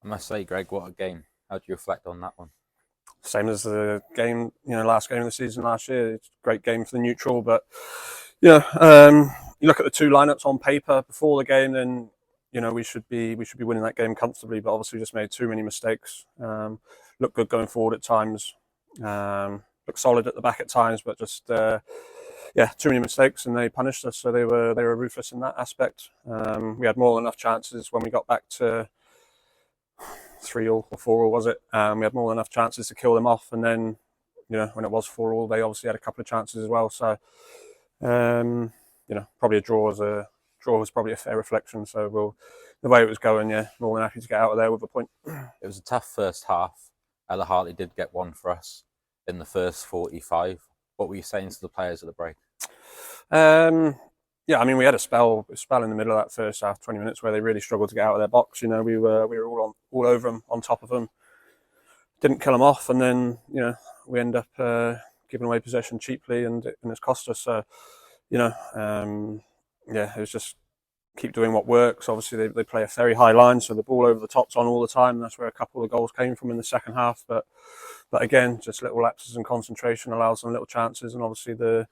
I must say, Greg, what a game. How do you reflect on that one? Same as the game, last game of the season last year. It's a great game for the neutral, but you look at the two lineups on paper before the game, then we should be winning that game comfortably. But obviously, we just made too many mistakes. Look good going forward at times. Look solid at the back at times, but just too many mistakes, and they punished us. So they were ruthless in that aspect. We had more than enough chances when we got back to 3-3 or 4-4, was it? We had more than enough chances to kill them off, and then when it was 4-4, they obviously had a couple of chances as well. So probably a draw was probably a fair reflection. So the way it was going, more than happy to get out of there with a point. It was a tough first half. Ella Hartley did get one for us in the first 45. What were you saying to the players at the break? We had a spell in the middle of that first half, 20 minutes, where they really struggled to get out of their box. We were all over them, on top of them. Didn't kill them off, and then we end up giving away possession cheaply, and it's cost us. So it was just keep doing what works. Obviously, they play a very high line, so the ball over the top's on all the time. And that's where a couple of the goals came from in the second half. But again, just little lapses in concentration allows them little chances, and obviously the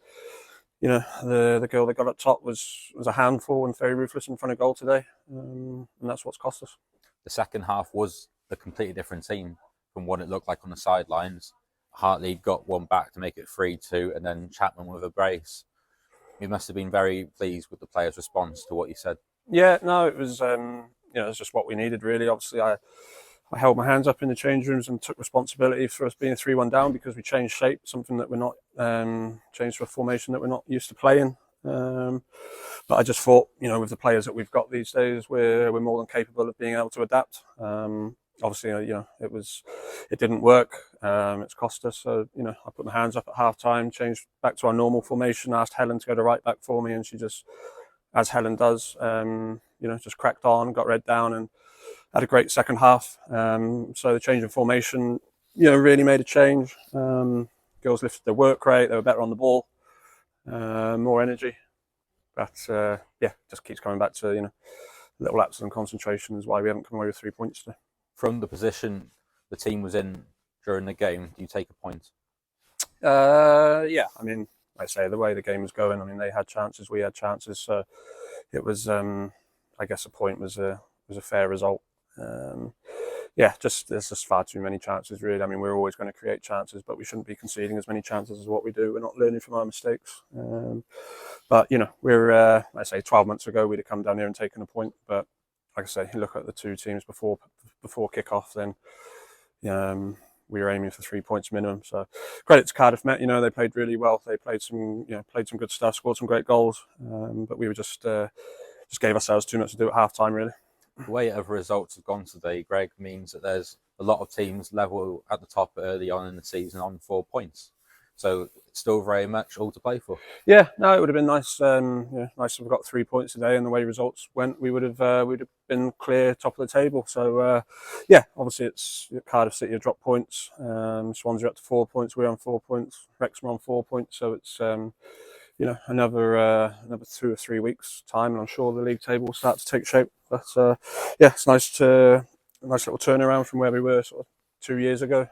girl that got up top was a handful and very ruthless in front of goal today, and that's what's cost us. The second half was a completely different team from what it looked like on the sidelines. Hartley got one back to make it 3-2, and then Chapman with a brace. You must have been very pleased with the players' response to what you said. Yeah, no, it was it was just what we needed, really. Obviously, I held my hands up in the change rooms and took responsibility for us being 3-1 down, because we changed shape, something that we're not changed to a formation that we're not used to playing. But I just thought, with the players that we've got these days, we're more than capable of being able to adapt. Obviously, it didn't work. It's cost us. So, I put my hands up at half time, changed back to our normal formation, asked Helen to go to right back for me, and she just, as Helen does, just cracked on, got Red down, and had a great second half. So the change in formation, really made a change. Girls lifted their work rate. They were better on the ball, more energy. But just keeps coming back to little lapses in concentration is why we haven't come away with 3 points today. From the position the team was in during the game, do you take a point? Like I say, the way the game was going, they had chances, we had chances. So it was, I guess, a point was a fair result. There's just far too many chances, really. We're always going to create chances, but we shouldn't be conceding as many chances as what we do. We're not learning from our mistakes. But we're, 12 months ago, we'd have come down here and taken a point. But like I say, you look at the two teams before kick-off, then we were aiming for 3 points minimum. So credit to Cardiff Met. They played really well. They played some good stuff, scored some great goals. But we were just gave ourselves too much to do at half-time, really. The way other results have gone today, Greg, means that there's a lot of teams level at the top early on in the season on 4 points. So it's still very much all to play for. Yeah, no, it would have been nice. Nice if we got 3 points today, and the way results went, we would have been clear top of the table. So obviously it's Cardiff City have dropped points. Swansea up to 4 points. We're on 4 points. Wrexham on 4 points. So it's another 2 or 3 weeks time, and I'm sure the league table will start to take shape. But it's nice a nice little turnaround from where we were sort of 2 years ago.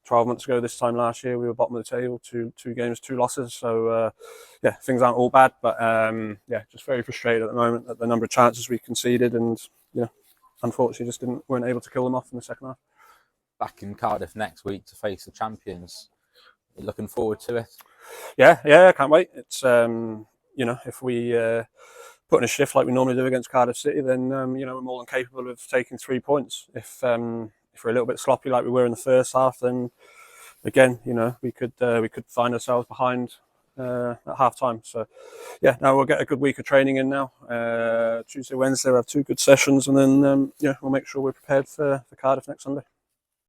12 months ago, this time last year, we were bottom of the table, two games, 2 losses. So things aren't all bad, but just very frustrated at the moment at the number of chances we conceded, and unfortunately just weren't able to kill them off in the second half. Back in Cardiff next week to face the champions. You're looking forward to it? Yeah, I can't wait. It's if we put in a shift like we normally do against Cardiff City, then we're more than capable of taking 3 points. If we're a little bit sloppy like we were in the first half, then again, we could find ourselves behind at half time. So now we'll get a good week of training in now. Tuesday, Wednesday we'll have 2 good sessions, and then we'll make sure we're prepared for Cardiff next Sunday.